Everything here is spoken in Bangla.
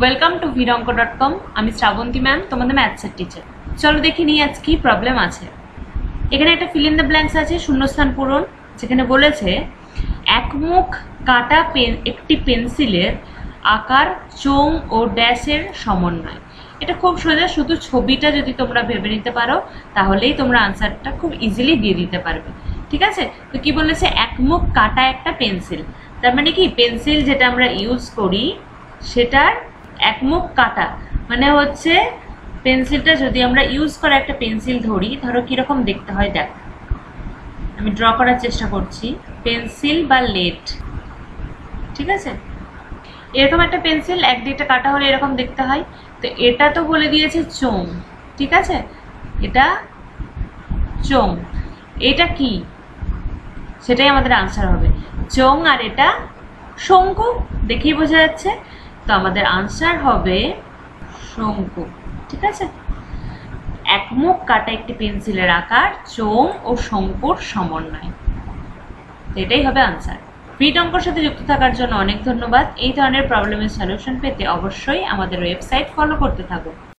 Welcome to vironko.com। আমি শ্রাবন্তী ম্যাম, তোমাদের ম্যাথসের টিচার। চলো দেখে নিই আজ কি প্রবলেম আছে। এখানে একটা ফিল ইন দ্য ব্ল্যাঙ্কস আছে, শূন্যস্থান পূরণ। যেখানে বলেছে একমুখ কাটা একটি পেন্সিলের আকার চোং ও ড্যাশের সমন্বয়। এটা খুব সোজা, শুধু ছবিটা যদি তোমরা ভেবে নিতে পারো তাহলেই তোমরা আনসারটা খুব ইজিলি দিয়ে দিতে পারবে। ঠিক আছে, তো কি বলেছে, একমুখ কাটা একটা পেন্সিল, তার মানে কি পেন্সিল যেটা আমরা ইউজ করি সেটার একমুখ কাটা মানে হচ্ছে পেন্সিলটা যদি আমরা ইউজ করা একটা পেন্সিল ধরি, ধরো কিরকম দেখতে হয় দেখ, আমি ড্র করার চেষ্টা করছি। পেন্সিল বা লেড, ঠিক আছে, এরকম একটা পেন্সিল একদিকটা কাটা হলে এরকম দেখতে হয়। তো এটা তো বলে দিয়েছে চোং, ঠিক আছে, এটা চোং, এটা কি সেটাই আমাদের আনসার হবে। চোং আর এটা শঙ্কু, দেখেই বোঝা যাচ্ছে। তো আমাদের আনসার হবে শঙ্কু। ঠিক আছে, একমুখ কাটা একটি পেন্সিলের আকার চোং ও শঙ্কুর সমন্বয়, এটাই হবে আনসার। ভিডিওর সাথে যুক্ত থাকার জন্য অনেক ধন্যবাদ। এই ধরনের প্রবলেমের সলিউশন পেতে অবশ্যই আমাদের ওয়েবসাইট ফলো করতে থাকো।